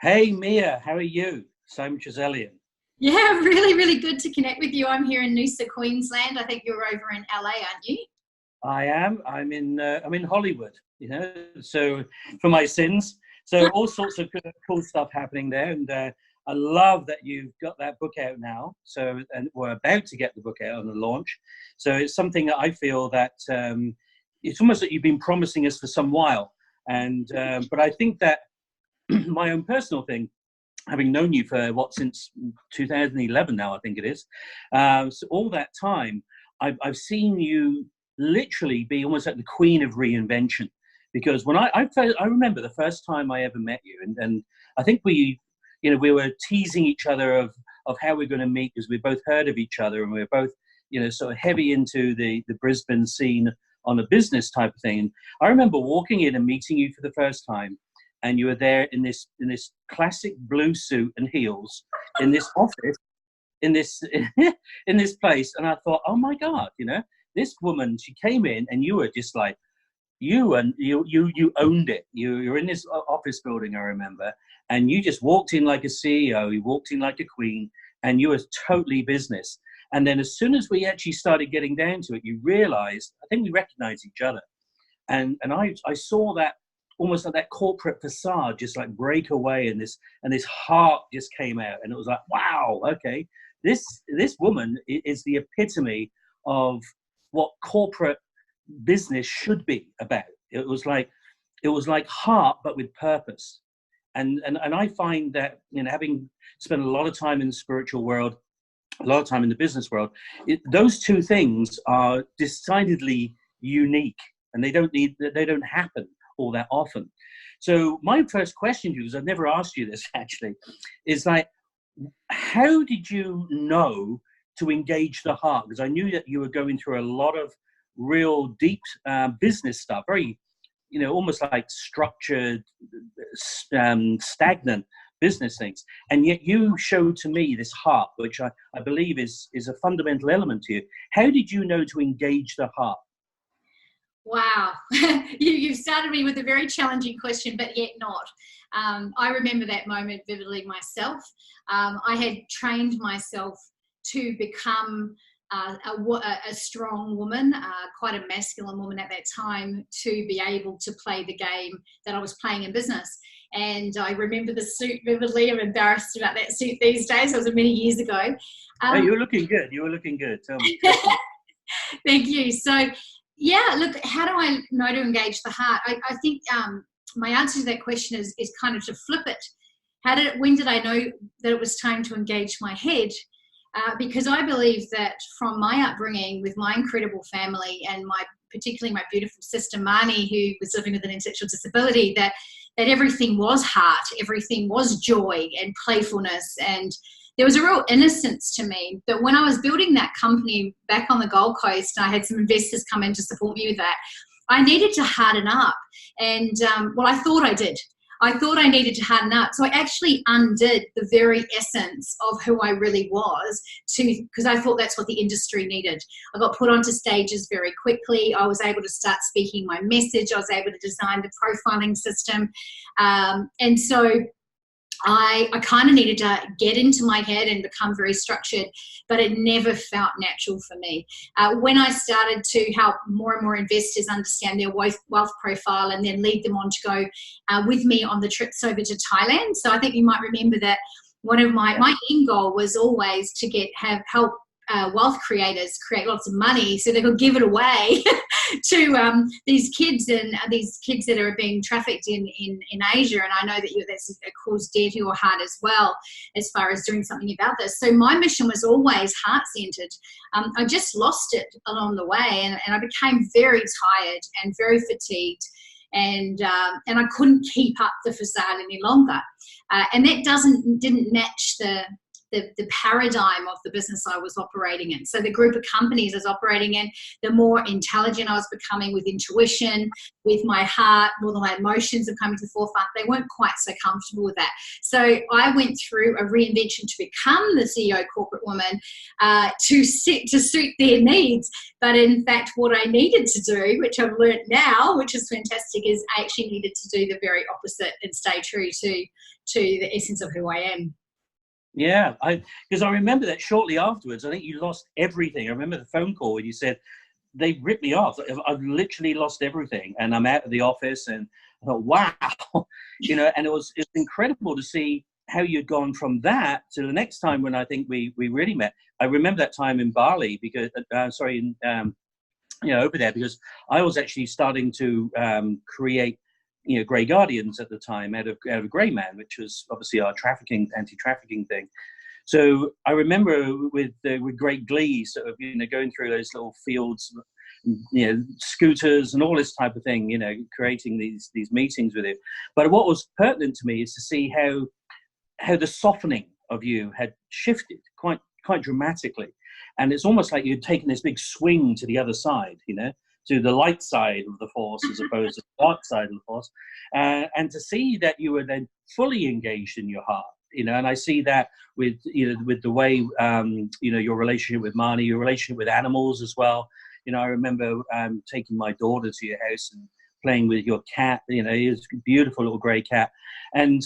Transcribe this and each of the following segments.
Hey Mia, how are you? Simon Treselyan. Yeah, really, really good to connect with you. I'm here in Noosa, Queensland. I think you're over in LA, aren't you? I am. I'm in Hollywood. So for my sins. So all sorts of cool stuff happening there, and I love that you've got that book out now. So and we're about to get the book out on the launch. So it's something that I feel that it's almost like you've been promising us for some while. And but I think that my own personal thing, having known you for since 2011 now, I think it is. So all that time, I've seen you literally be almost like the queen of reinvention. Because when I remember the first time I ever met you, and I think we were teasing each other of how we're going to meet because we both heard of each other and we were both, sort of heavy into the Brisbane scene on a business type of thing. And I remember walking in and meeting you for the first time, and you were there in this classic blue suit and heels in this office in this in this place, and I thought, oh my God, this woman. She came in, and you were just like you owned it. You're in this office building, I remember, and you just walked in like a CEO. You walked in like a queen, and you were totally business. And then as soon as we actually started getting down to it, you realized, I think we recognized each other, and I saw that almost like that corporate facade just like break away, and this heart just came out, and it was like, wow, okay, this woman is the epitome of what corporate business should be about. It was like heart but with purpose. And I find that, having spent a lot of time in the spiritual world, a lot of time in the business world, those two things are decidedly unique, and they don't happen all that often. So my first question to you, because I've never asked you this actually, is like, how did you know to engage the heart? Because I knew that you were going through a lot of real deep business stuff, very, almost like structured, stagnant business things. And yet you showed to me this heart, which I believe is a fundamental element to you. How did you know to engage the heart? Wow. You've started me with a very challenging question, but yet not. I remember that moment vividly myself. I had trained myself to become a strong woman, quite a masculine woman at that time, to be able to play the game that I was playing in business. And I remember the suit vividly. I'm embarrassed about that suit these days. It was many years ago. Hey, you were looking good. You were looking good. Tell me. Thank you. So, yeah, look, how do I know to engage the heart? I think my answer to that question is kind of to flip it. When did I know that it was time to engage my head? Because I believe that from my upbringing with my incredible family and particularly my beautiful sister Marnie, who was living with an intellectual disability, that everything was heart, everything was joy and playfulness, and there was a real innocence to me that when I was building that company back on the Gold Coast, and I had some investors come in to support me with that, I needed to harden up. And I thought I did. I thought I needed to harden up. So I actually undid the very essence of who I really was, because I thought that's what the industry needed. I got put onto stages very quickly. I was able to start speaking my message. I was able to design the profiling system. And so I kind of needed to get into my head and become very structured, but it never felt natural for me. When I started to help more and more investors understand their wealth profile and then lead them on to go with me on the trips over to Thailand. So I think you might remember that one of my end goal was always to help wealth creators create lots of money so they could give it away to these kids that are being trafficked in Asia. And I know that that's caused dear to your heart as well, as far as doing something about this. So my mission was always heart-centered. I just lost it along the way, and I became very tired and very fatigued, and I couldn't keep up the facade any longer. And that didn't match the paradigm of the business I was operating in. So the group of companies I was operating in, the more intelligent I was becoming with intuition, with my heart, more than my emotions have come to the forefront. They weren't quite so comfortable with that. So I went through a reinvention to become the CEO corporate woman to suit their needs. But in fact, what I needed to do, which I've learned now, which is fantastic, is I actually needed to do the very opposite and stay true to the essence of who I am. Yeah, because I remember that shortly afterwards, I think you lost everything. I remember the phone call when you said, they ripped me off. I've literally lost everything, and I'm out of the office, and I thought, wow, you know, and it's incredible to see how you'd gone from that to the next time when I think we really met. I remember that time in Bali because, over there, because I was actually starting to create, Grey Guardians at the time out of Grey Man, which was obviously our anti-trafficking thing. So I remember with great glee, sort of, going through those little fields, scooters and all this type of thing, creating these meetings with him. But what was pertinent to me is to see how the softening of you had shifted quite dramatically. And it's almost like you'd taken this big swing to the other side, to the light side of the force as opposed to the dark side of the force. And to see that you were then fully engaged in your heart, and I see that with the way, your relationship with Marnie, your relationship with animals as well. I remember taking my daughter to your house and playing with your cat. It was a beautiful little grey cat. And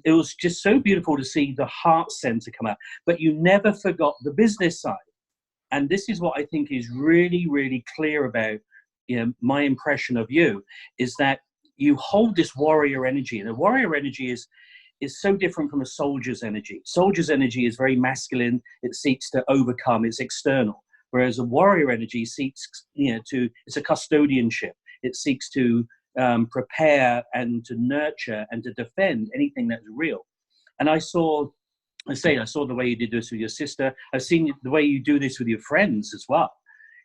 it was just so beautiful to see the heart center come out. But you never forgot the business side. And this is what I think is really, really clear about my impression of you, is that you hold this warrior energy. And a warrior energy is so different from a soldier's energy. Soldier's energy is very masculine. It seeks to overcome. It's external. Whereas a warrior energy seeks, it's a custodianship. It seeks to prepare and to nurture and to defend anything that's real. And I saw the way you did this with your sister. I've seen the way you do this with your friends as well.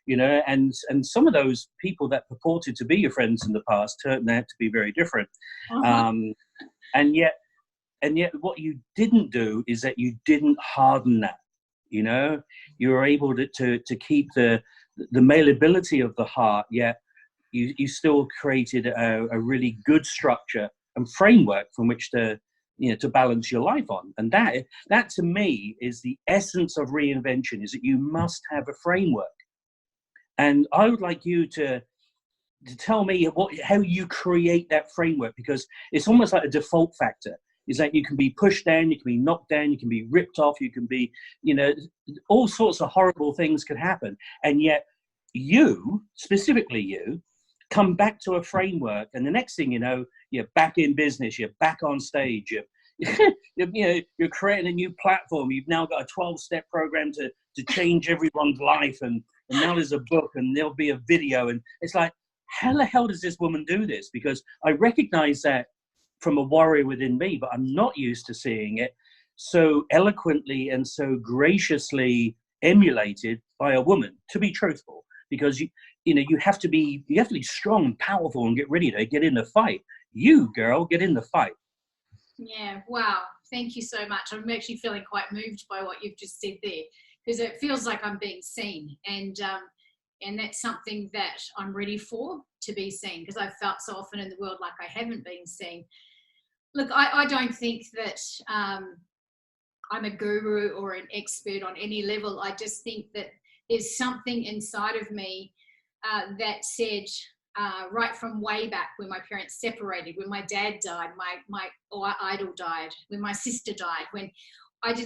And some of those people that purported to be your friends in the past turned out to be very different. Uh-huh. And yet what you didn't do is that you didn't harden that. You were able to keep the malleability of the heart, yet you still created a really good structure and framework from which to balance your life on. And that to me is the essence of reinvention, is that you must have a framework. And I would like you to tell me how you create that framework, because it's almost like a default factor. Is that you can be pushed down, you can be knocked down, you can be ripped off, you can be, all sorts of horrible things could happen. And yet specifically you, come back to a framework, and the next thing you know, you're back in business, you're back on stage, you're creating a new platform. You've now got a 12-step program to change everyone's life, and now there's a book, and there'll be a video, and it's like, how the hell does this woman do this? Because I recognize that from a warrior within me, but I'm not used to seeing it so eloquently and so graciously emulated by a woman, to be truthful, because you have to be strong and powerful and get ready to get in the fight. You, girl, get in the fight. Yeah, wow. Thank you so much. I'm actually feeling quite moved by what you've just said there, because it feels like I'm being seen, and that's something that I'm ready for, to be seen, because I've felt so often in the world like I haven't been seen. Look, I don't think that I'm a guru or an expert on any level. I just think that there's something inside of me that said, right from way back when my parents separated, when my dad died, my idol died, when my sister died,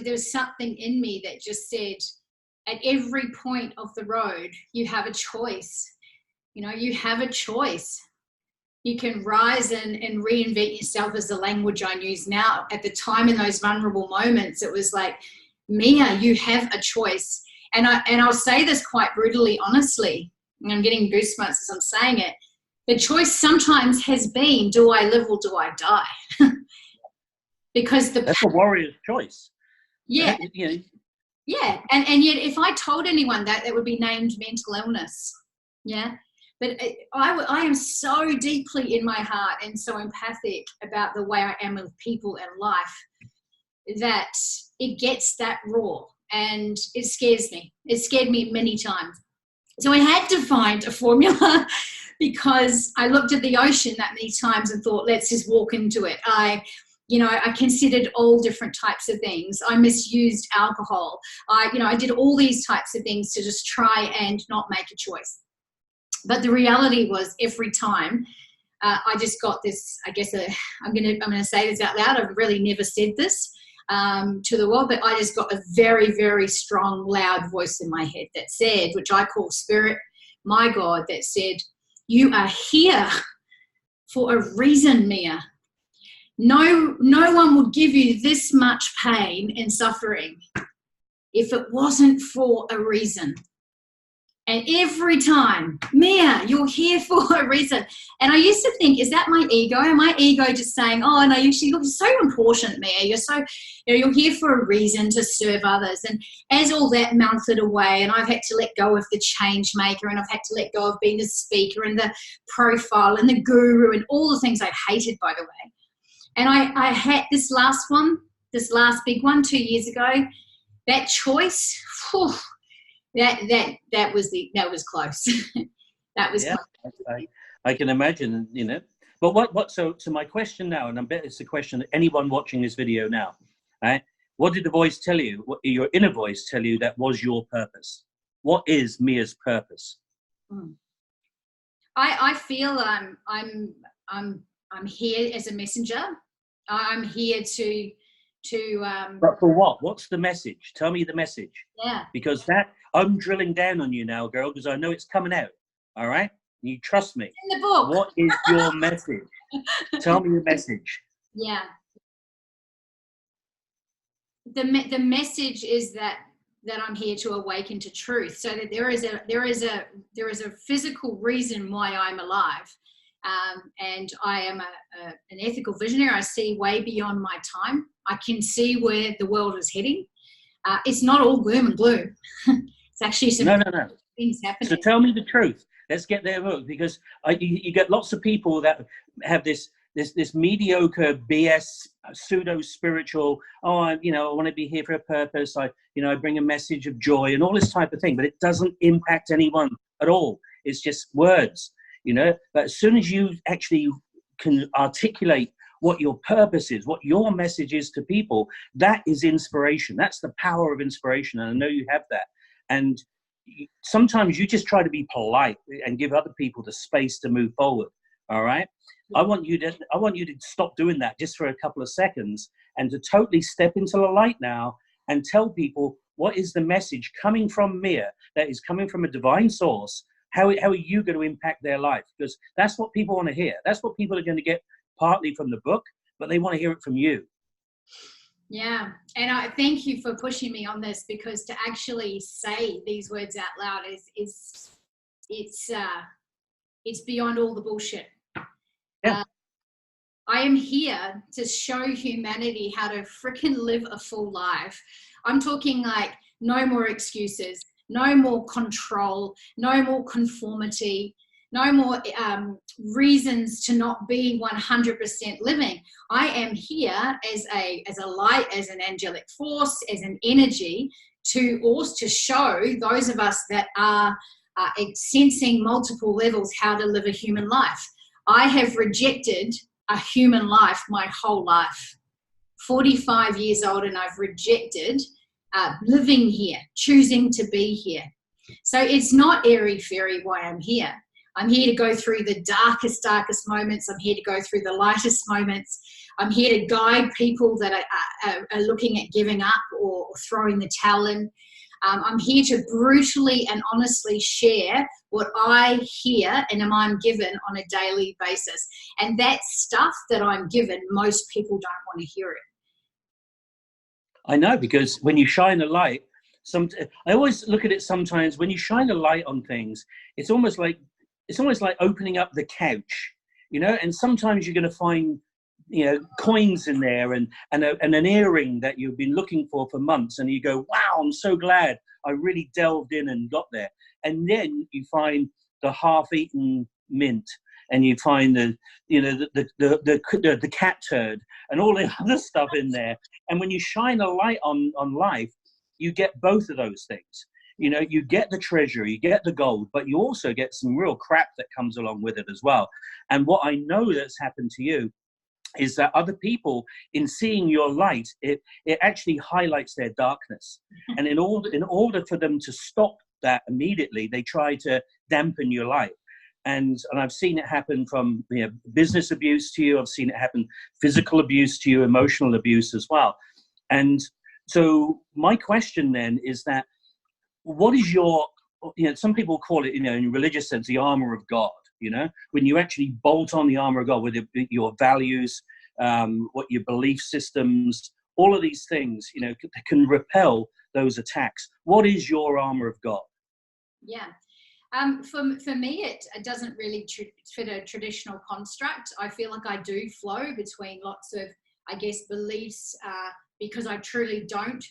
there was something in me that just said, at every point of the road, you have a choice. You have a choice. You can rise and reinvent yourself, is the language I use now. At the time, in those vulnerable moments, it was like, Mia, you have a choice. And I'll say this quite brutally, honestly, and I'm getting goosebumps as I'm saying it. The choice sometimes has been, do I live or do I die? Because that's a warrior's choice. Yeah. Yeah. And yet if I told anyone that, it would be named mental illness. Yeah. But I am so deeply in my heart and so empathic about the way I am with people and life, that it gets that raw, and it scares me. It scared me many times. So I had to find a formula because I looked at the ocean that many times and thought, let's just walk into it. I considered all different types of things. I misused alcohol. I did all these types of things to just try and not make a choice. But the reality was, every time I just got this, I guess, I'm going to say this out loud. I've really never said this to the world, but I just got a very, very strong, loud voice in my head that said, which I call spirit, my God, that said, you are here for a reason, Mia. No one would give you this much pain and suffering if it wasn't for a reason. And every time, Mia, you're here for a reason. And I used to think, is that my ego? Am my ego just saying, oh, no, you're so important, Mia. You're here for a reason to serve others. And as all that melted away, and I've had to let go of the change maker, and I've had to let go of being the speaker and the profile and the guru and all the things I hated, by the way. And I had this last big one 2 years ago, that choice, whew, that was close. That was close. I can imagine, But so my question now, and I bet it's a question that anyone watching this video now, right? What did the voice tell you? What your inner voice tell you that was your purpose? What is Mia's purpose? I feel I'm here as a messenger. I'm here to but for what? What's the message? Tell me the message. Yeah. Because I'm drilling down on you now, girl, because I know it's coming out. All right? You trust me. In the book. What is your message? Tell me the message. Yeah. The message is that I'm here to awaken to truth, so that there is a physical reason why I'm alive. And I am an ethical visionary. I see way beyond my time. I can see where the world is heading. It's not all gloom and gloom. It's actually some things happening. So tell me the truth. Let's get there, because you get lots of people that have this mediocre BS, pseudo-spiritual, I want to be here for a purpose. I bring a message of joy and all this type of thing, but it doesn't impact anyone at all. It's just words. But as soon as you actually can articulate what your purpose is, what your message is to people, that is inspiration. That's the power of inspiration. And I know you have that. And sometimes you just try to be polite and give other people the space to move forward. All right. I want you to stop doing that just for a couple of seconds and to totally step into the light now and tell people what is the message coming from Mia, that is coming from a divine source. How are you going to impact their life? Because that's what people want to hear. That's what people are going to get partly from the book, but they want to hear it from you. Yeah. And I thank you for pushing me on this, because to actually say these words out loud it's beyond all the bullshit. Yeah. I am here to show humanity how to freaking live a full life. I'm talking like no more excuses. No more control, no more conformity, no more reasons to not be 100% living. I am here as a light, as an angelic force, as an energy to show those of us that are sensing multiple levels how to live a human life. I have rejected a human life my whole life. 45 years old, and I've rejected living here, choosing to be here. So it's not airy-fairy why I'm here. I'm here to go through the darkest moments. I'm here to go through the lightest moments. I'm here to guide people that are looking at giving up or throwing the towel in. I'm here to brutally and honestly share what I hear and I'm given on a daily basis. And that stuff that I'm given, most people don't want to hear it. I know, because when you shine a light, I always look at it sometimes, when you shine a light on things, it's almost like opening up the couch, and sometimes you're going to find, coins in there and an earring that you've been looking for months, and you go, wow, I'm so glad I really delved in and got there. And then you find the half-eaten mint, and you find the cat turd and all the other stuff in there. And when you shine a light on life, you get both of those things. You get the treasure, you get the gold, but you also get some real crap that comes along with it as well. And what I know that's happened to you is that other people, in seeing your light, it actually highlights their darkness. And in order for them to stop that immediately, they try to dampen your light. And I've seen it happen from business abuse to you. I've seen it happen physical abuse to you, emotional abuse as well. And so my question then is that, what is your, some people call it, in a religious sense, the armor of God, when you actually bolt on the armor of God with your values, what your belief systems, all of these things, can repel those attacks. What is your armor of God? Yeah. For me, it doesn't really fit a traditional construct. I feel like I do flow between lots of, I guess, beliefs, because I truly don't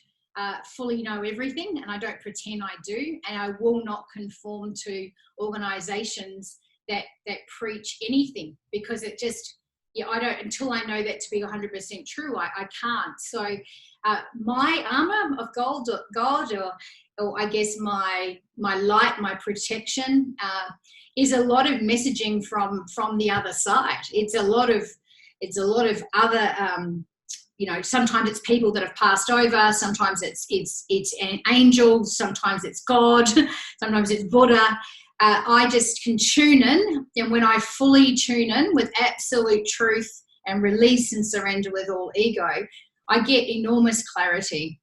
fully know everything, and I don't pretend I do, and I will not conform to organizations that preach anything, because it just, I don't, until I know that to be 100% true, I can't. So my armor of God, or I guess my light, my protection, is a lot of messaging from the other side. It's a lot of other, sometimes it's people that have passed over, sometimes it's an angel, sometimes it's God, sometimes it's Buddha. I just can tune in, and when I fully tune in with absolute truth and release and surrender with all ego, I get enormous clarity.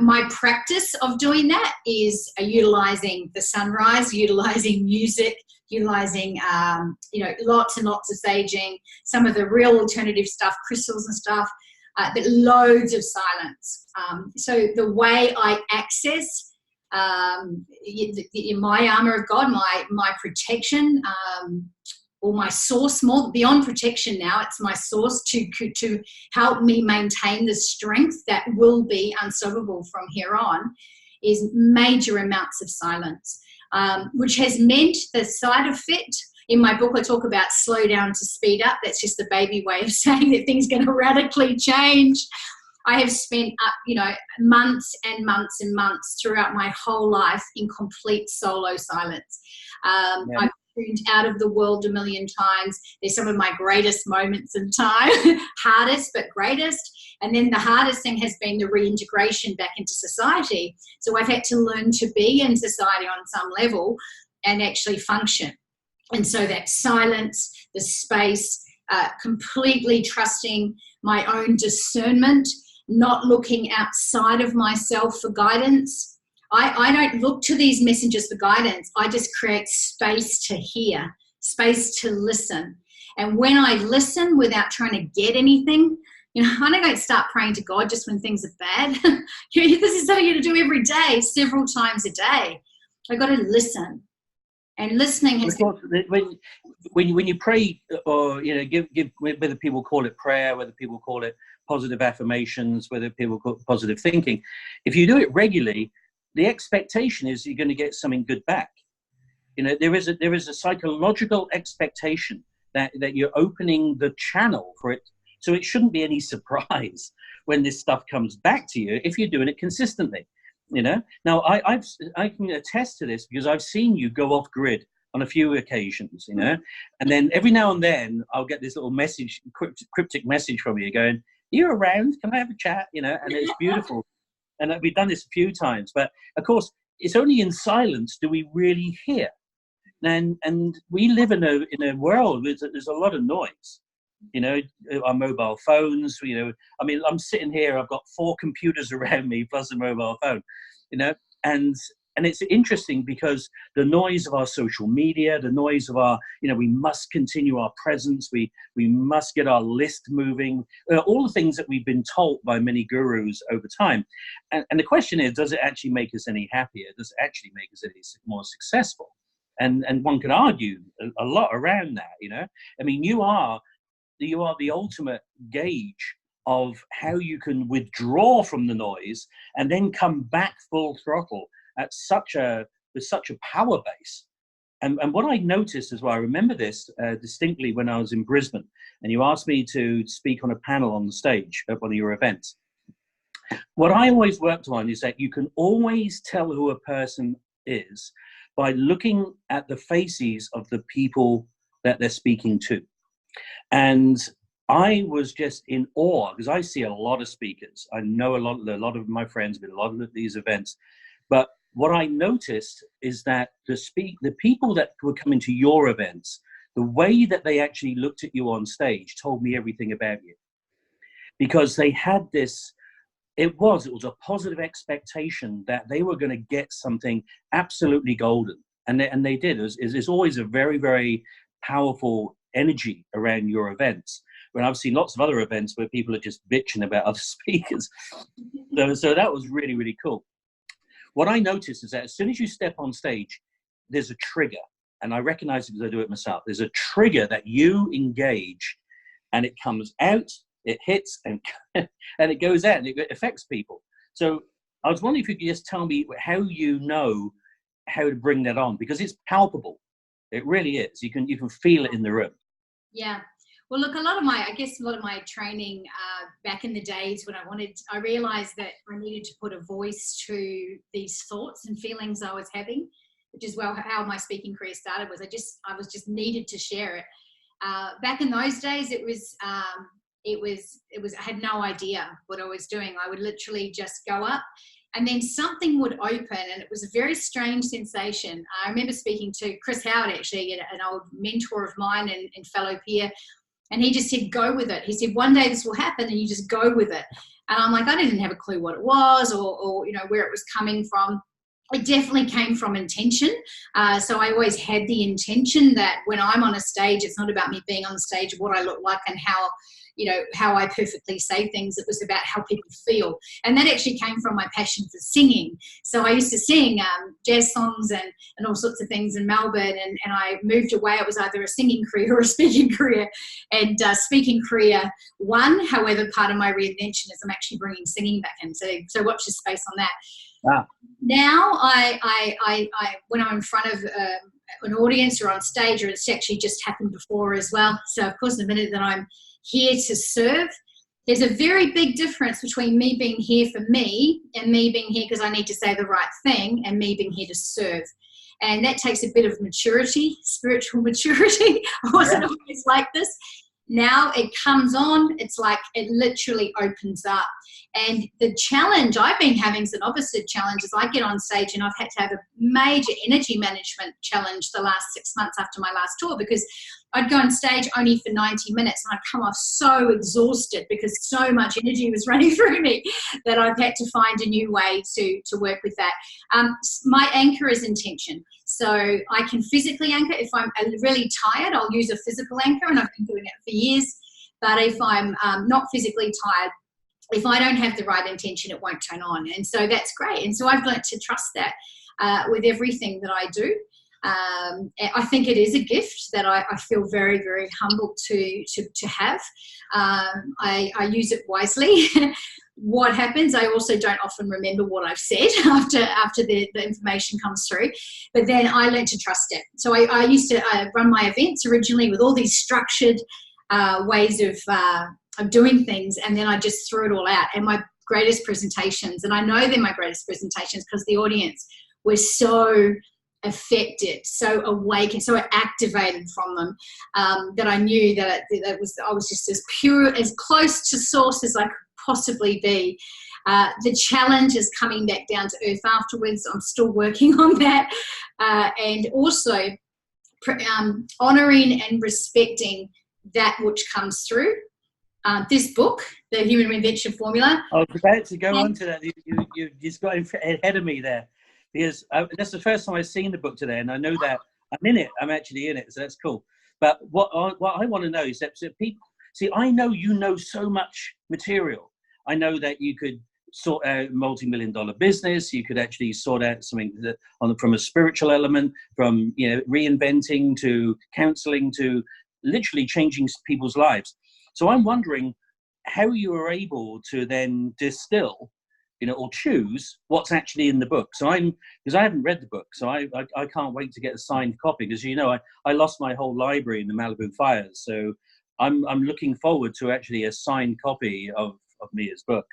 My practice of doing that is utilizing the sunrise, utilizing music, utilizing lots and lots of saging, some of the real alternative stuff, crystals and stuff, but loads of silence. So the way I access my armor of God, my protection, or my source, more beyond protection now, it's my source to help me maintain the strength that will be unstoppable from here on, is major amounts of silence, which has meant the side effect. In my book, I talk about slow down to speed up. That's just the baby way of saying that things are going to radically change. I have spent, months and months and months throughout my whole life in complete solo silence. I've tuned out of the world a million times. They're some of my greatest moments in time, hardest but greatest. And then the hardest thing has been the reintegration back into society. So I've had to learn to be in society on some level and actually function. And so that silence, the space, completely trusting my own discernment, not looking outside of myself for guidance. I don't look to these messengers for guidance. I just create space to hear, space to listen. And when I listen without trying to get anything, I don't start praying to God just when things are bad. This is something you got to do every day, several times a day. I've got to listen. And listening has when you pray, or give whether people call it prayer, whether people call it positive affirmations, whether people call it positive thinking, if you do it regularly, the expectation is you're going to get something good back. There is a psychological expectation that you're opening the channel for it, so it shouldn't be any surprise when this stuff comes back to you if you're doing it consistently. Now I can attest to this, because I've seen you go off grid on a few occasions, and then every now and then I'll get this little message, cryptic message from you going, "Are you around? Can I have a chat?" And it's beautiful. And we've done this a few times, but of course it's only in silence do we really hear. And we live in a world where there's a lot of noise. Our mobile phones, I'm sitting here, I've got 4 computers around me plus a mobile phone, and it's interesting because the noise of our social media, the noise of our, we must continue our presence, we must get our list moving, all the things that we've been told by many gurus over time. And the question is, does it actually make us any happier? Does it actually make us any more successful? And one can argue a lot around that, you are the ultimate gauge of how you can withdraw from the noise and then come back full throttle with such a power base. And what I noticed as well, I remember this distinctly when I was in Brisbane, and you asked me to speak on a panel on the stage at one of your events. What I always worked on is that you can always tell who a person is by looking at the faces of the people that they're speaking to. And I was just in awe because I see a lot of speakers. I know a lot of my friends with a lot of these events. But what I noticed is that the people that were coming to your events, the way that they actually looked at you on stage told me everything about you. Because they had this, it was a positive expectation that they were going to get something absolutely golden. And they did. There's always a very, very powerful energy around your events. When I've seen lots of other events where people are just bitching about other speakers. So that was really, really cool. What I noticed is that as soon as you step on stage, there's a trigger. And I recognize it because I do it myself. There's a trigger that you engage and it comes out, it hits and it goes out and it affects people. So I was wondering if you could just tell me how you know how to bring that on, because it's palpable. It really is. You can feel it in the room. Yeah. Well, look, a lot of my training back in the days when I realized that I needed to put a voice to these thoughts and feelings I was having, which is how my speaking career started. I was just needed to share it. Back in those days, I had no idea what I was doing. I would literally just go up and then something would open, and it was a very strange sensation. I remember speaking to Chris Howard, actually, an old mentor of mine and fellow peer, and he just said, go with it. He said, one day this will happen and you just go with it. And I'm like, I didn't have a clue what it was or where it was coming from. It definitely came from intention. So I always had the intention that when I'm on a stage, it's not about me being on the stage, what I look like and how I perfectly say things. It was about how people feel. And that actually came from my passion for singing. So I used to sing jazz songs and all sorts of things in Melbourne. And I moved away. It was either a singing career or a speaking career. And speaking career won. However, part of my reinvention is I'm actually bringing singing back in. So watch this space on that. Wow. Now I when I'm in front of an audience or on stage, or it's actually just happened before as well. So of course, the minute that I'm here to serve, there's a very big difference between me being here for me and me being here because I need to say the right thing and me being here to serve. And that takes a bit of maturity, spiritual maturity. I wasn't always like this. Now it comes on, it's like it literally opens up. And the challenge I've been having is an opposite challenge. As I get on stage, and I've had to have a major energy management challenge the last 6 months after my last tour, because I'd go on stage only for 90 minutes and I'd come off so exhausted because so much energy was running through me that I've had to find a new way to work with that. My anchor is intention. So I can physically anchor. If I'm really tired, I'll use a physical anchor, and I've been doing it for years. But if I'm not physically tired, if I don't have the right intention, it won't turn on. And so that's great. And so I've learned to trust that with everything that I do. I think it is a gift that I feel very, very humbled to have. I use it wisely. What happens, I also don't often remember what I've said after the information comes through, but then I learned to trust it. So I used to run my events originally with all these structured ways of doing things, and then I just threw it all out. And my greatest presentations, and I know they're my greatest presentations because the audience was so affected, so awakened, so activated from them, that I knew that I was just as pure, as close to source as I could possibly be. The challenge is coming back down to earth afterwards. I'm still working on that, and also honouring and respecting that which comes through. This book, the Human Reinvention Formula. I was about to go on to that. You just got ahead of me there, because that's the first time I've seen the book today, and I know that I'm in it. I'm actually in it, so that's cool. But what I want to know is that people see. I know you know so much material. I know that you could sort out multi-million-dollar business. You could actually sort out something from a spiritual element, from reinventing to counselling to literally changing people's lives. So I'm wondering how you were able to then distill or choose what's actually in the book. So because I haven't read the book, so I can't wait to get a signed copy, because I lost my whole library in the Malibu fires. So I'm looking forward to actually a signed copy of Mia's book.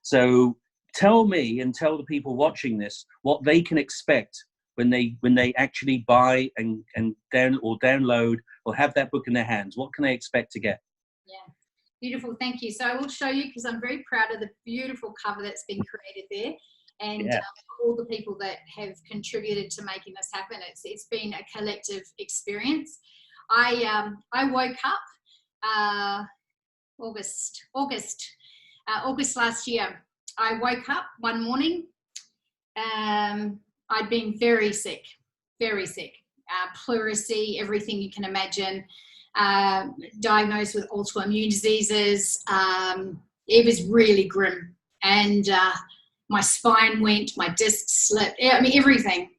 So tell me and tell the people watching this what they can expect when they actually buy and download or have that book in their hands. What can they expect to get? Yeah. Beautiful, thank you. So I will show you, because I'm very proud of the beautiful cover that's been created there, and all the people that have contributed to making this happen. It's been a collective experience. I woke up August last year. I woke up one morning. I'd been very sick, pleurisy, everything you can imagine. Diagnosed with autoimmune diseases. It was really grim, and my spine went, my disc slipped, everything,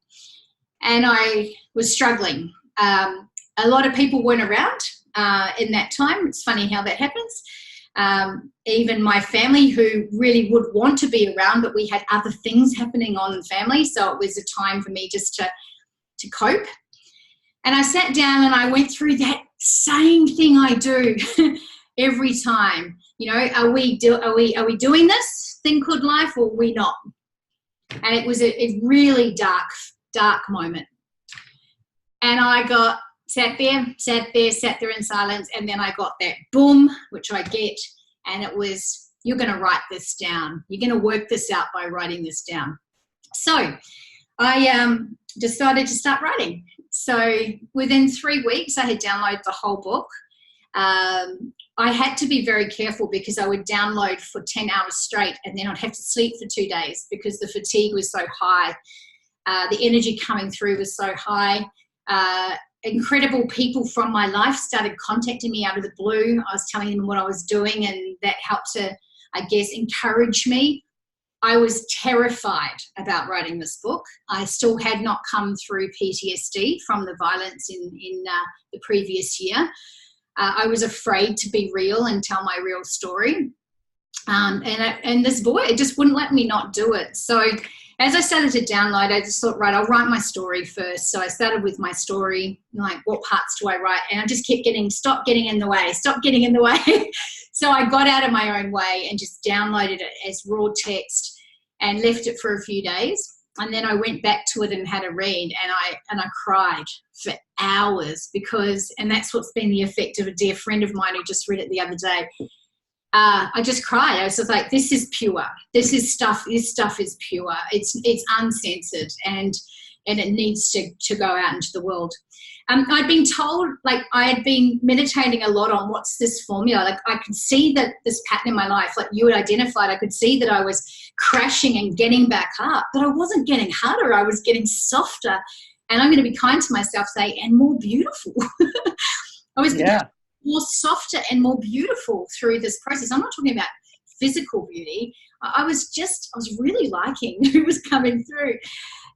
and I was struggling. A lot of people weren't around in that time. It's funny how that happens. Even my family, who really would want to be around, but we had other things happening on in the family, so it was a time for me just to cope. And I sat down and I went through that same thing I do every time. Are we doing this thing called life, or are we not? And it was a really dark moment. And I sat there in silence, and then I got that boom, which I get, and it was, you're going to write this down. You're going to work this out by writing this down. So I decided to start writing. So within 3 weeks, I had downloaded the whole book. I had to be very careful, because I would download for 10 hours straight, and then I'd have to sleep for 2 days because the fatigue was so high. The energy coming through was so high. Incredible people from my life started contacting me out of the blue. I was telling them what I was doing, and that helped to, I guess, encourage me. I was terrified about writing this book. I still had not come through PTSD from the violence in the previous year. I was afraid to be real and tell my real story. And this boy, it just wouldn't let me not do it. So as I started to download, I just thought, right, I'll write my story first. So I started with my story, like, what parts do I write? And I just kept stop getting in the way. So I got out of my own way and just downloaded it as raw text and left it for a few days. And then I went back to it and had a read, and I cried for hours, and that's what's been the effect of a dear friend of mine who just read it the other day. I just cried. I was just like, this is pure. This stuff is pure. It's uncensored, and it needs to go out into the world. I'd been told, like, I had been meditating a lot on what's this formula. Like, I could see that this pattern in my life, like you had identified, I could see that I was crashing and getting back up, but I wasn't getting harder. I was getting softer. And I'm going to be kind to myself, say, and more beautiful. I was getting more softer and more beautiful through this process. I'm not talking about physical beauty. I was really liking who was coming through.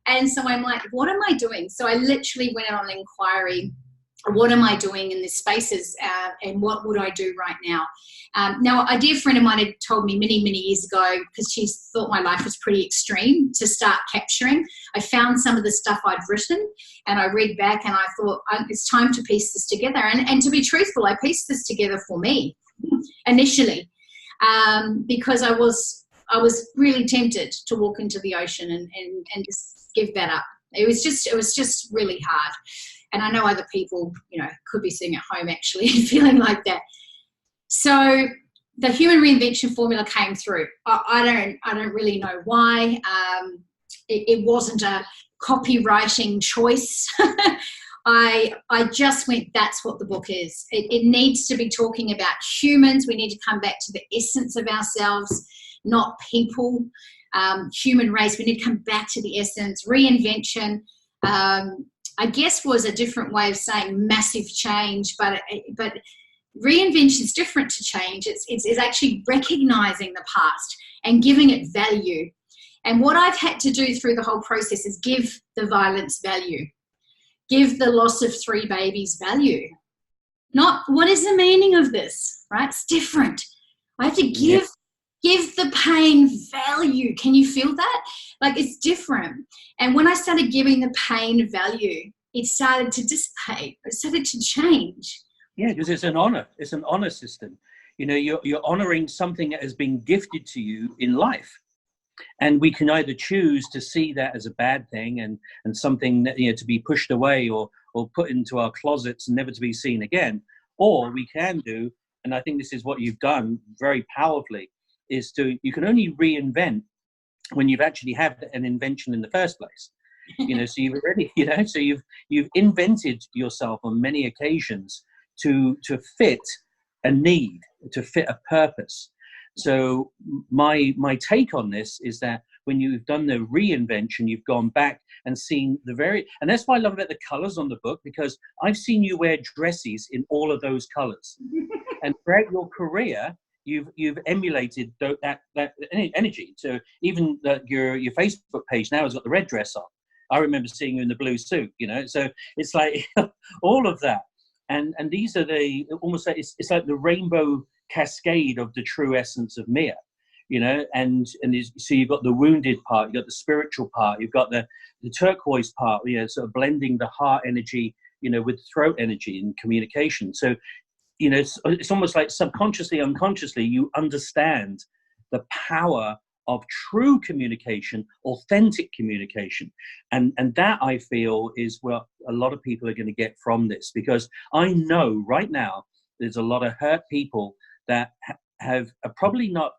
And so I'm like, what am I doing? So I literally went on an inquiry. What am I doing in these spaces, and what would I do right now? Now, a dear friend of mine had told me many, many years ago, because she thought my life was pretty extreme, to start capturing. I found some of the stuff I'd written, and I read back, and I thought, it's time to piece this together. And to be truthful, I pieced this together for me initially, because I was really tempted to walk into the ocean and just give that up. It was just really hard. And I know other people, could be sitting at home actually feeling like that. So the Human Reinvention Formula came through. I don't really know why. It wasn't a copywriting choice. I just went, that's what the book is. It needs to be talking about humans. We need to come back to the essence of ourselves, not people. Human race, we need to come back to the essence. Reinvention, I guess, was a different way of saying massive change, but reinvention is different to change. It's actually recognizing the past and giving it value. And what I've had to do through the whole process is give the violence value, give the loss of 3 babies value. Not what is the meaning of this, right? It's different. I have to give Give the pain value. Can you feel that? Like, it's different. And when I started giving the pain value, it started to dissipate. It started to change. Yeah, because it's an honor. It's an honor system. You know, you're honoring something that has been gifted to you in life. And we can either choose to see that as a bad thing and something that, you know, to be pushed away or put into our closets and never to be seen again. Or we can do, and I think this is what you've done very powerfully, is you can only reinvent when you've actually had an invention in the first place. You know, so you've already, you know, so you've invented yourself on many occasions to fit a need, to fit a purpose. So my take on this is that when you've done the reinvention, you've gone back and seen and that's what I love about the colors on the book, because I've seen you wear dresses in all of those colors. And throughout your career, you've emulated that energy. So even your Facebook page now has got the red dress on. I remember seeing you in the blue suit, you know, so it's like all of that. And these are almost like, it's like the rainbow cascade of the true essence of Mia, you know, so you've got the wounded part, you've got the spiritual part, you've got the turquoise part, you know, sort of blending the heart energy, you know, with throat energy and communication. So, you know, it's almost like subconsciously, unconsciously, you understand the power of true communication, authentic communication. And that, I feel, is what a lot of people are going to get from this, because I know right now there's a lot of hurt people that are probably not,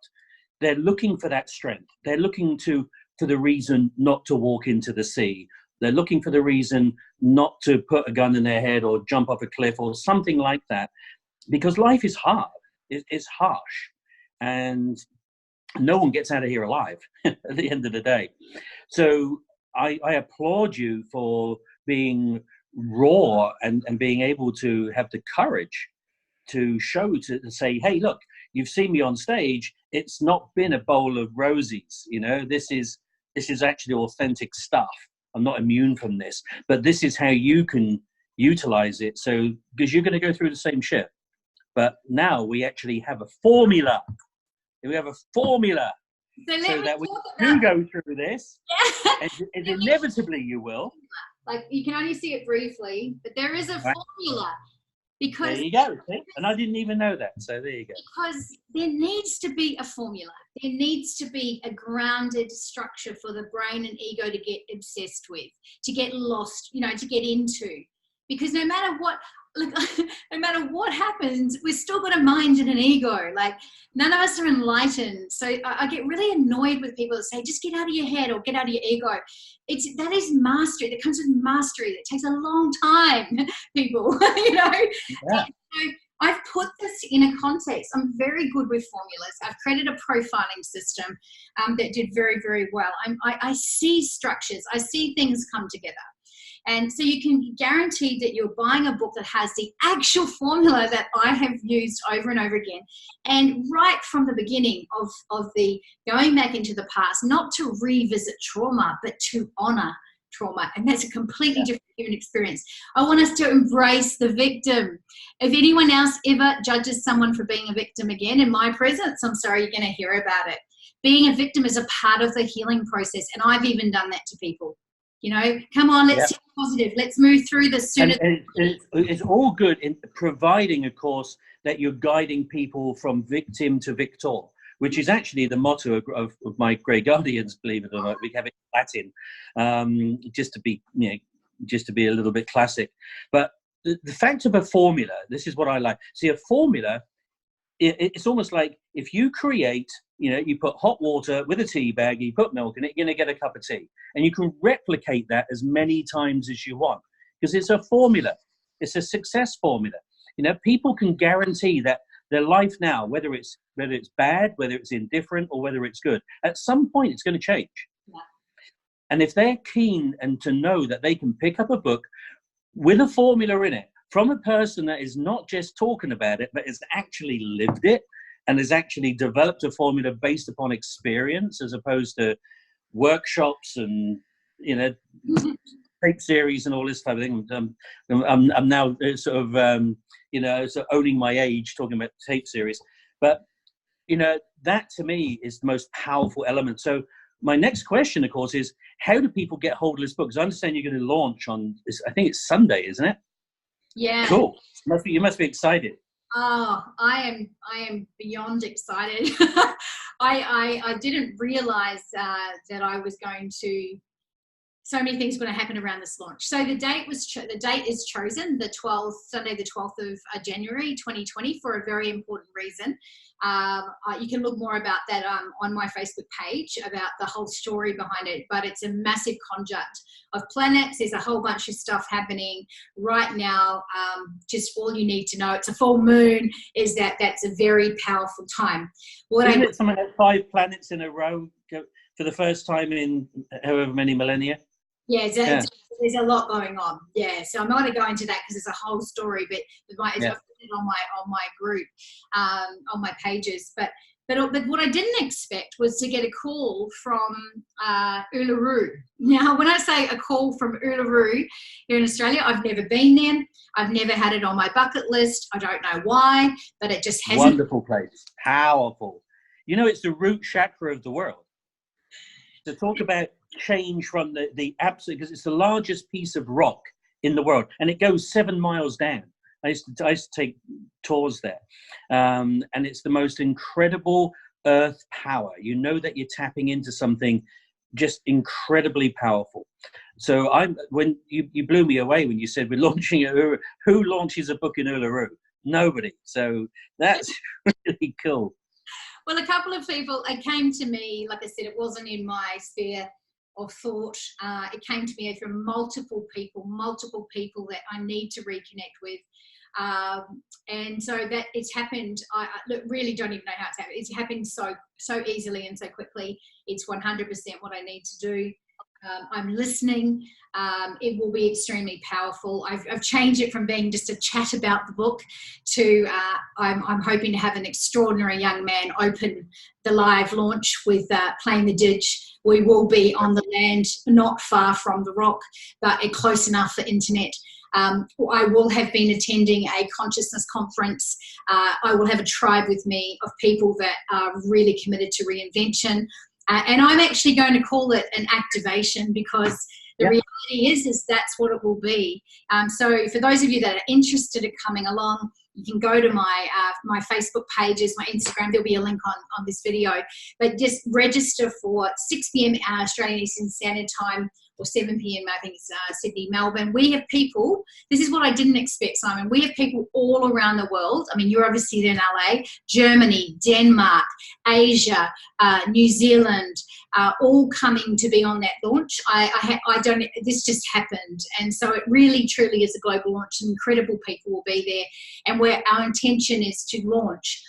they're looking for that strength. They're looking for the reason not to walk into the sea. They're looking for the reason not to put a gun in their head or jump off a cliff or something like that, because life is hard. It's harsh. And no one gets out of here alive at the end of the day. So I applaud you for being raw and being able to have the courage to say, hey, look, you've seen me on stage. It's not been a bowl of roses. You know, this is actually authentic stuff. I'm not immune from this, but this is how you can utilize it. So, because you're going to go through the same shit, but now we actually have a formula. We have a formula so that we do go through this, yeah. and inevitably you will. Like, you can only see it briefly, but there is a formula. Because there you go. See? And I didn't even know that. So there you go. Because there needs to be a formula. There needs to be a grounded structure for the brain and ego to get obsessed with, to get lost, you know, to get into. Because no matter what, like, no matter what happens, we've still got a mind and an ego. Like, none of us are enlightened. So I get really annoyed with people that say, just get out of your head or get out of your ego. That is mastery. That comes with mastery. That takes a long time, people, you know. Yeah. So I've put this in a context. I'm very good with formulas. I've created a profiling system that did very, very well. I see structures. I see things come together. And so you can guarantee that you're buying a book that has the actual formula that I have used over and over again. And right from the beginning of the going back into the past, not to revisit trauma, but to honor trauma. And that's a completely different human experience. I want us to embrace the victim. If anyone else ever judges someone for being a victim again in my presence, I'm sorry, you're going to hear about it. Being a victim is a part of the healing process. And I've even done that to people. You know, come on, let's be positive. Let's move through this sooner. And it's all good in providing, of course, that you're guiding people from victim to victor, which is actually the motto of my Grey Guardians, believe it or not. We have it in Latin, just to be a little bit classic. But the fact of a formula, this is what I like. See, a formula, it's almost like if you create, you know, you put hot water with a tea bag, you put milk in it, you're going to get a cup of tea. And you can replicate that as many times as you want, because it's a formula. It's a success formula. You know, people can guarantee that their life now, whether it's bad, whether it's indifferent, or whether it's good, at some point it's going to change. Yeah. And if they're keen and to know that they can pick up a book with a formula in it from a person that is not just talking about it, but has actually lived it and has actually developed a formula based upon experience, as opposed to workshops and, you know, tape series and all this type of thing. I'm now sort of, you know, sort of owning my age, talking about tape series. But you know, that to me is the most powerful element. So my next question, of course, is how do people get hold of this book? Because I understand you're going to launch on this, I think it's Sunday, isn't it? Yeah. Cool. You must be excited. Oh, I am beyond excited. I didn't realize that I was going to. So many things were going to happen around this launch. So the date is chosen, Sunday, the 12th of January, 2020, for a very important reason. You can look more about that on my Facebook page, about the whole story behind it. But it's a massive conjunct of planets. There's a whole bunch of stuff happening right now. Just all you need to know, it's a full moon, is that's a very powerful time. Isn't it something like 5 planets in a row for the first time in however many millennia? Yeah, there's a lot going on. Yeah, so I'm not going to go into that because it's a whole story, but I've put it on my group, on my pages. But what I didn't expect was to get a call from Uluru. Now, when I say a call from Uluru here in Australia, I've never been there. I've never had it on my bucket list. I don't know why, but it just hasn't. Wonderful place, powerful. You know, it's the root chakra of the world. To talk about change from the absolute, because it's the largest piece of rock in the world, and it goes 7 miles down. I used to take tours there, and it's the most incredible earth power. You know that you're tapping into something just incredibly powerful. So when you blew me away when you said we're launching at Uluru. Who launches a book in Uluru? Nobody. So that's really cool. Well, a couple of people, it came to me, like I said, it wasn't in my sphere of thought. It came to me from multiple people that I need to reconnect with. And so that it's happened. I really don't even know how it's happened. It's happened so easily and so quickly. It's 100% what I need to do. I'm listening. It will be extremely powerful. I've changed it from being just a chat about the book to I'm hoping to have an extraordinary young man open the live launch with playing the didge. We will be on the land, not far from the rock, but close enough for internet. I will have been attending a consciousness conference. I will have a tribe with me of people that are really committed to reinvention. And I'm actually going to call it an activation, because the reality is that's what it will be. So for those of you that are interested in coming along, you can go to my Facebook pages, my Instagram. There'll be a link on this video. But just register for 6 p.m. Australian Eastern Standard Time, or 7 p.m. I think it's Sydney, Melbourne. We have people, this is what I didn't expect, Simon. We have people all around the world. I mean, you're obviously in LA, Germany, Denmark, Asia, New Zealand, all coming to be on that launch. This just happened. And so it really, truly is a global launch. Some incredible people will be there. And where our intention is to launch,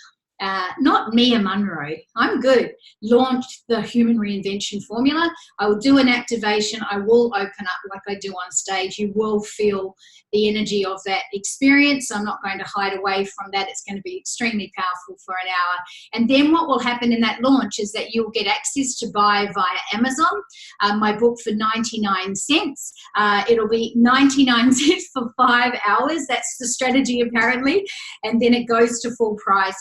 not Mia Munro, I'm good, launch the Human Reinvention Formula. I will do an activation. I will open up like I do on stage. You will feel the energy of that experience. I'm not going to hide away from that. It's going to be extremely powerful for an hour. And then what will happen in that launch is that you'll get access to buy via Amazon my book for 99 cents. It'll be 99 cents for 5 hours. That's the strategy apparently. And then it goes to full price.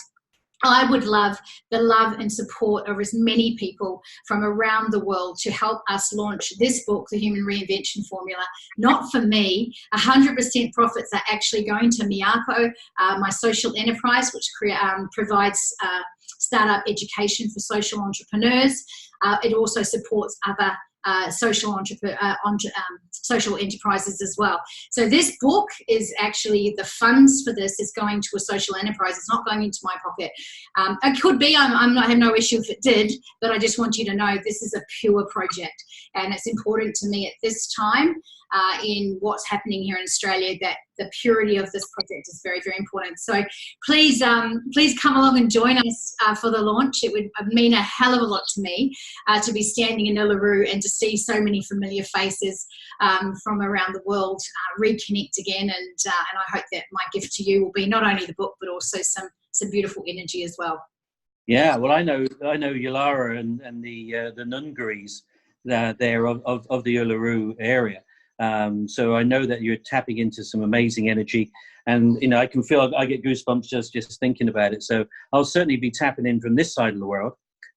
I would love the love and support of as many people from around the world to help us launch this book, The Human Reinvention Formula. Not for me. 100% profits are actually going to Miyako, my social enterprise, which provides startup education for social entrepreneurs. It also supports other social enterprises as well. So this book is actually, the funds for this is going to a social enterprise. It's not going into my pocket. It could be. I have no issue if it did, but I just want you to know this is a pure project, and it's important to me at this time in what's happening here in Australia that the purity of this project is very, very important. So please come along and join us for the launch. It would mean a hell of a lot to me to be standing in Uluru and to see so many familiar faces from around the world reconnect again. And I hope that my gift to you will be not only the book, but also some beautiful energy as well. Yeah, well, I know Yalara and the Nungaris there of the Uluru area. So I know that you're tapping into some amazing energy. And, you know, I can feel, I get goosebumps just thinking about it. So I'll certainly be tapping in from this side of the world,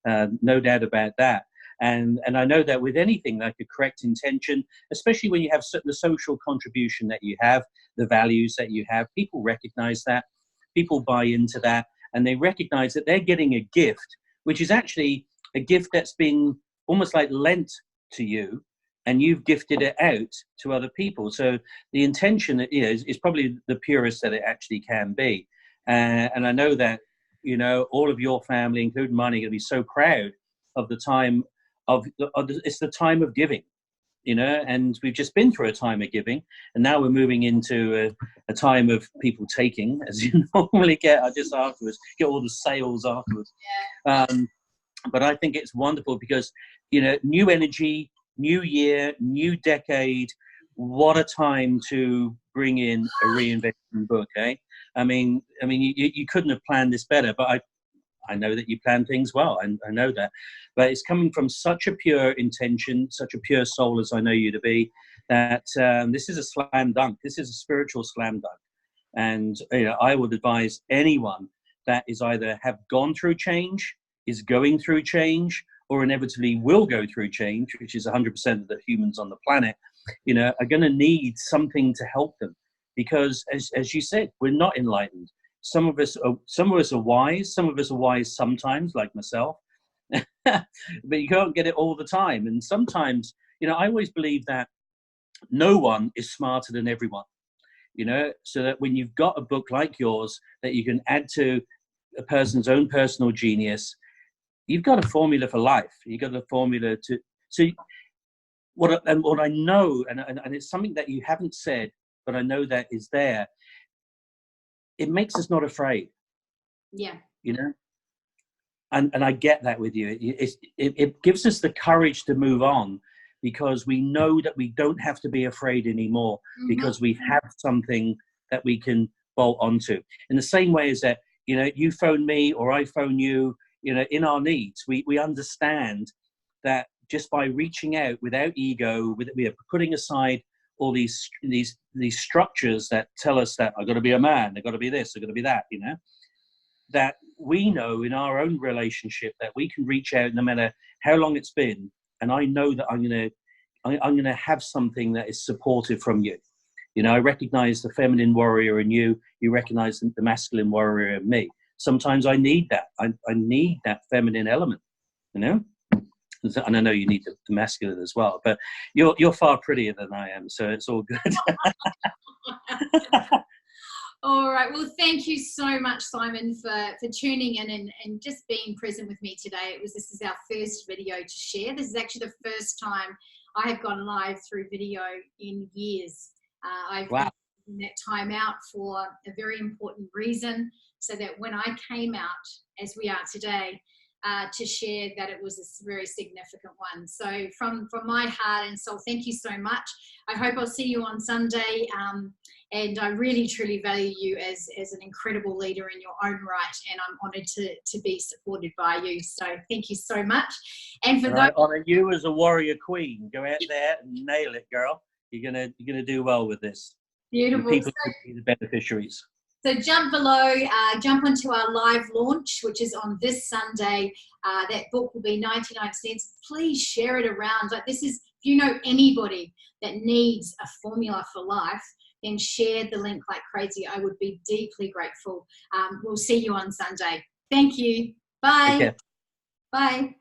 no doubt about that. And I know that with anything like a correct intention, especially when you have the social contribution that you have, the values that you have, people recognize that, people buy into that, and they recognize that they're getting a gift, which is actually a gift that's been almost like lent to you, and you've gifted it out to other people. So the intention, you know, is probably the purest that it actually can be. And I know that, you know, all of your family, including mine, are going to be so proud of the time it's the time of giving, you know, and we've just been through a time of giving, and now we're moving into a time of people taking, as you normally get. I just afterwards get all the sales afterwards. But I think it's wonderful because, you know, new energy, new year, new decade. What a time to bring in a reinvention book, eh? I mean, you couldn't have planned this better, but I know that you plan things well, and I know that. But it's coming from such a pure intention, such a pure soul as I know you to be, that this is a slam dunk. This is a spiritual slam dunk. And, you know, I would advise anyone that is either have gone through change, is going through change, or inevitably will go through change, which is 100% of the humans on the planet, you know, are going to need something to help them. Because, as you said, we're not enlightened. Some of us are wise. Some of us are wise sometimes, like myself, but you can't get it all the time. And sometimes, you know, I always believe that no one is smarter than everyone, you know, so that when you've got a book like yours that you can add to a person's own personal genius, you've got a formula for life. You've got a formula to, so what I know, and it's something that you haven't said, but I know that is there. It makes us not afraid. Yeah. You know, and I get that with you. It gives us the courage to move on, because we know that we don't have to be afraid anymore, because we have something that we can bolt onto. In the same way as that, you know, you phone me or I phone you, you know, in our needs, we understand that just by reaching out without ego, we are putting aside all these structures that tell us that I've got to be a man, I've got to be this, I've got to be that, you know, that we know in our own relationship that we can reach out no matter how long it's been, and I know that I'm gonna have something that is supportive from you. You know, I recognize the feminine warrior in you. You recognize the masculine warrior in me. Sometimes I need that. I need that feminine element, you know. And I know you need the masculine as well. But you're far prettier than I am, so it's all good. All right. Well, thank you so much, Simon, for tuning in and just being present with me today. This is our first video to share. This is actually the first time I have gone live through video in years. I've been taking that time out for a very important reason, so that when I came out, as we are today, to share, that it was a very significant one. So from my heart and soul, thank you so much. I hope I'll see you on Sunday. And I really, truly value you as an incredible leader in your own right. And I'm honoured to be supported by you. So thank you so much. And for those, I honour you as a warrior queen. Go out there and nail it, girl. You're gonna do well with this. Beautiful. And people will be the beneficiaries. So jump below, jump onto our live launch, which is on this Sunday. That book will be 99 cents. Please share it around. Like, this is, if you know anybody that needs a formula for life, then share the link like crazy. I would be deeply grateful. We'll see you on Sunday. Thank you. Bye. Okay. Bye.